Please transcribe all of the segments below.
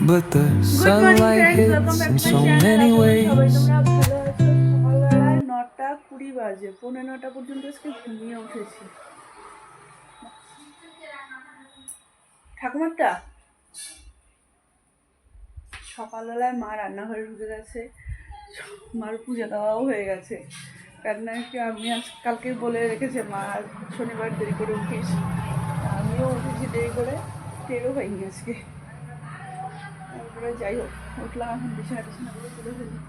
but the sunlight hits in so many ways. সকালবেলায় 9:20 বাজে, 9:45 পর্যন্ত আজকে ঘুমিয়ে উঠেছি। ঠাকুমারটা সকালবেলায় মা রান্নাঘরে ঢুকে গেছে, মার পূজা দেওয়াও হয়ে গেছে। কারণ কি আমি কালকে বলে রেখেছে মা শনিবার দেরি করে উঠিস, আমিও উঠেছি দেরি করে, টেরও পাইনি আজকে। তারপরে যাই হোক উঠলাম, এখন বিছানাগুলো তুলে ফেলি।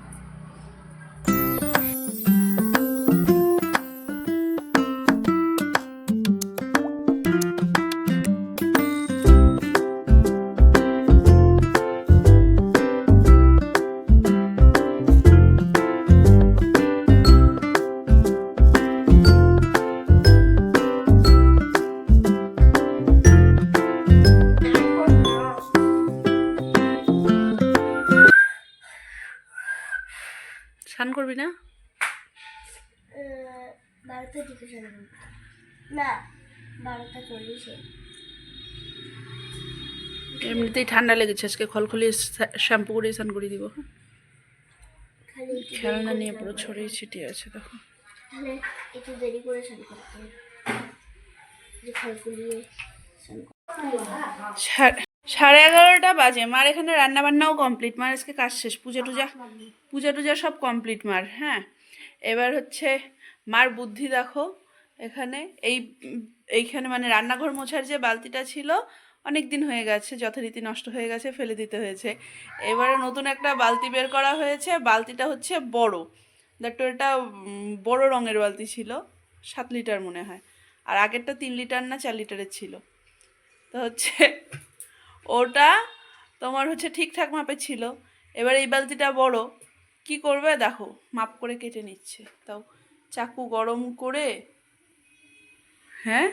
স্নান করবি না? 12টা দিকে স্নান করবো না, 12:40-এ। এমনিতেই ঠান্ডা লেগেছে, আজকে খলখলিয়ে শ্যাম্পু করে স্নান করে দিব। খেলনা নিয়ে পুরো ছড়িয়ে ছিটিয়ে আছে, দেখো। তাহলে একটু দেরি করে স্নান করতে হবে, যে খলখলিয়ে স্নান করতে। 11:30 বাজে। মার এখানে রান্না বান্নাও কমপ্লিট, মার আজকে কাজ শেষ, পূজা টুজা সব কমপ্লিট মার। হ্যাঁ, এবার হচ্ছে মার বুদ্ধি দেখো। এখানে এইখানে মানে রান্নাঘর মোছার যে বালতিটা ছিল অনেক দিন হয়ে গেছে, যথারীতি নষ্ট হয়ে গেছে, ফেলে দিতে হয়েছে। এবারে নতুন একটা বালতি বের করা হয়েছে। বালতিটা হচ্ছে বড়, দেখো এটা বড় রঙের বালতি ছিল, 7 লিটার মনে হয়, আর আগেরটা 3 লিটার না 4 লিটারের ছিল। তো হচ্ছে ওটা তোমার হচ্ছে ঠিকঠাক মাপে ছিল। এবার এই বালতিটা বড়, কি করবে দেখো, মাপ করে কেটে নিচ্ছে। তাও চাকু গরম করে, হ্যাঁ,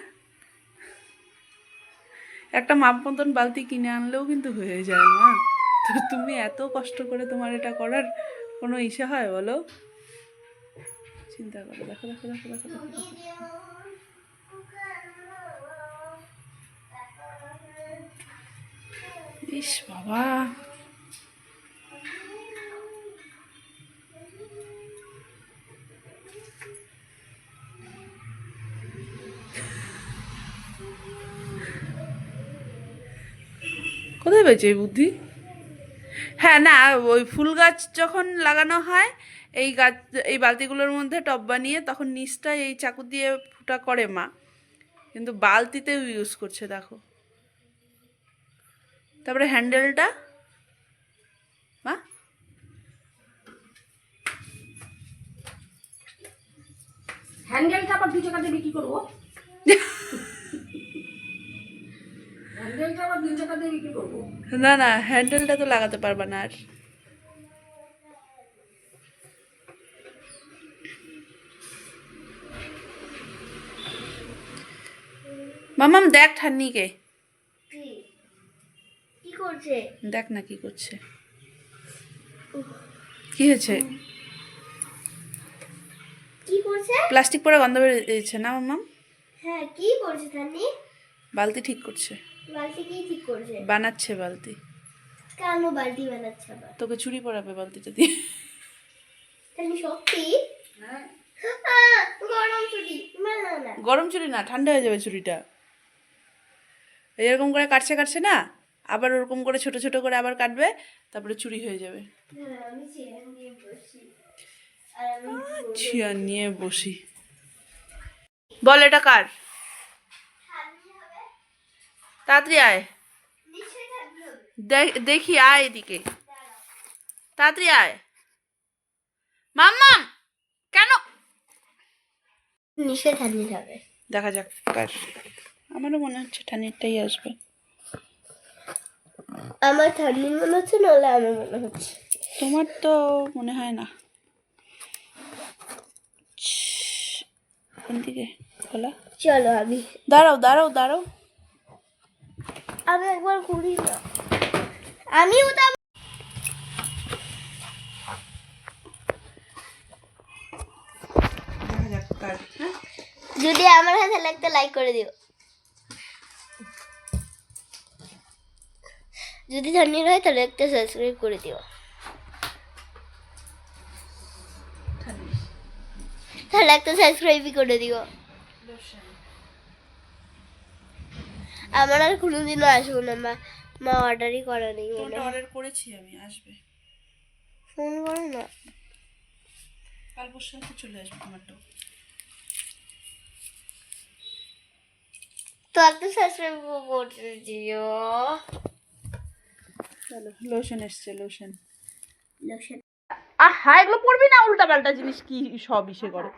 একটা মাপ মতন বালতি কিনে আনলেও কিন্তু হয়ে যায় মা। তো তুমি এত কষ্ট করে তোমার এটা করার কোনো ইচ্ছা হয় বলো? চিন্তা করো, দেখো দেখো দেখো দেখো দেখো দেখো। ইস বাবা, কোথায় পেয়েছে এই বুদ্ধি? হ্যাঁ, না ওই ফুল গাছ যখন লাগানো হয় এই গাছ, এই বালতিগুলোর মধ্যে টব বানিয়ে তখন নিচটা এই চাকু দিয়ে ফুটা করে মা, কিন্তু বালতিতেও ইউজ করছে দেখো। তারপরে হ্যান্ডেলটা মা, হ্যান্ডেলটা আবার 2 টাকা দিয়ে বিক্রি করবো? হ্যান্ডেলটা আবার 2 টাকা দিয়ে বিক্রি করবো? না না, হ্যান্ডেলটা তো লাগাতে পারবা না আর। মামাম দেখ ঠান্নিকে, কি করছে? দেখ না কি করছে। কি হয়েছে? কি করছে? প্লাস্টিক পরে গন্ধ বেরিয়েছে না মামাম? হ্যাঁ, কি করছে তানি? বালতি ঠিক করছে, বালতি কি ঠিক করছে? বানাচ্ছে বালতি। কেন বালতি বানাচ্ছে আবার? তোকে চুরি পরাবে বালতিটা দিয়ে। তানি সত্যি? হ্যাঁ, গরম চুড়ি না না। গরম চুরি না, ঠান্ডা হয়ে যাবে চুরিটা। এরকম করে কাটছে না, আবার ওরকম করে ছোট ছোট করে আবার কাটবে, তারপরে চুরি হয়ে যাবে। আমি চেয়ার নিয়ে বসি, আর আমি চেয়ার নিয়ে বসি। বল এটা কার? তাড়াতাড়ি আয়, নিশ্চয়ই থাকতে হবে। দেখি আয় এদিকে, তাড়াতাড়ি আয়। মাম্মাম কেন? নিশ্চয়ই থাকতে হবে। দেখা যাক কার। আমারও মনে হচ্ছে ঠানিরটাই আসবে। আমার ঠান্ডি মনে হচ্ছে, নাহলে আমার মনে হচ্ছে। তোমার তো মনে হয় না। কোন দিকে খোলা? চলো আমি দাঁড়াও দাঁড়াও দাঁড়াও, আমি একবার ঘুরি না, আমিও তো। দেখা যাক কার। হ্যাঁ, যদি আমার হাতে লাগতে লাইক করে দিও। যদি ঠান্ডা হয় তাহলে একটা সাবস্ক্রাইব করে দিও, তাহলে একটা সাবস্ক্রাইবই করে দিও। আমার আর কোনোদিনও আসবো না, মা অর্ডারই করা নেই মনে হয়। অর্ডার করেছি আমি, আসবে ফোন করো না। কাল পরশু হয়তো চলে আসবে তোমারটাও। তো একটা সাবস্ক্রাইব করে দিও। চলো, লোশন এসছে, লোশন। লোশন আহা, এগুলো পড়বি না, উল্টা পাল্টা জিনিস কি সব ইসে করে।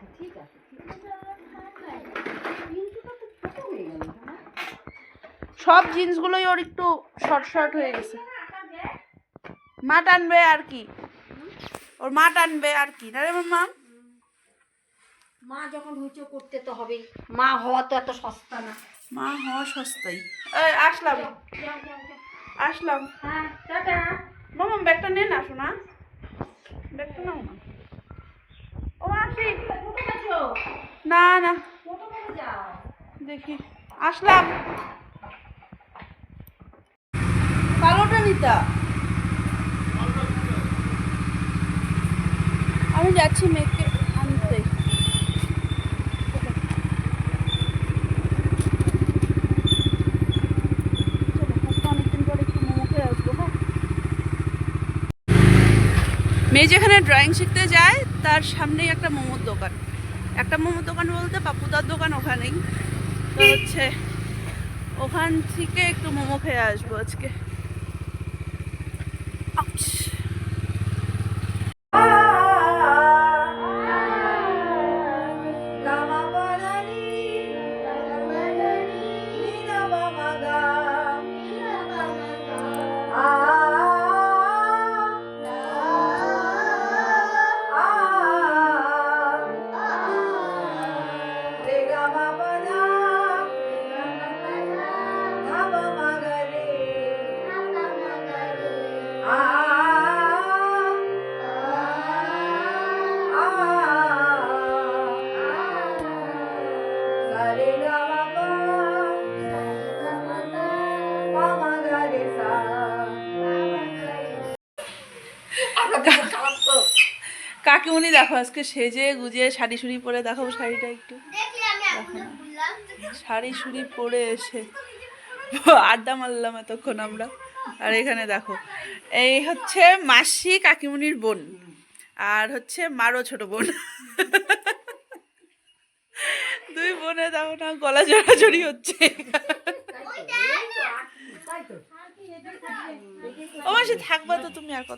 সব জিন্সগুলোই ওর একটু শর্ট শর্ট হয়ে গেছে। মা টানবে আর কি, ওর মা টানবে আর কি, না রে মা? মা যখন হইচো করতে তো হবেই, মা হওয়া তো এত সস্তা না। মা হওয়া সস্তাই। এই আসলাম, আসলাম। হ্যাঁ, টাটা। মামা ব্যাগটা নে না শোনা, ব্যাগটা নাও না। ও আসি। না না, দেখি আসলাম। কালোটা নিতা, আমি যাচ্ছি মেয়েকে আনতে। অনেকদিন পরে একটু মোমো খেয়ে আসবো। হ্যাঁ, মেয়ে যেখানে ড্রয়িং শিখতে যায় তার সামনেই একটা মোমোর দোকান। একটা মোমোর দোকান বলতে পাপুদার দোকান ওখানেই। তো হচ্ছে ওখান থেকে একটু মোমো খেয়ে আসবো আজকে। আউচ। কাকিমণি দেখো আজকে সেজে গুজিয়ে শাড়ি শুড়ি পরে, দেখো শাড়িটা একটু, শাড়ি শুড়ি পরে এসে আড্ডা মারলাম এতক্ষণ আমরা। আর এখানে দেখো, এই হচ্ছে মাসি কাকিমণির বোন, আর হচ্ছে মারও ছোট বোন। দুই বোনে দেখো না গলা জড়াজড়ি হচ্ছে। ও মাসি থাকবা তো তুমি আর কত।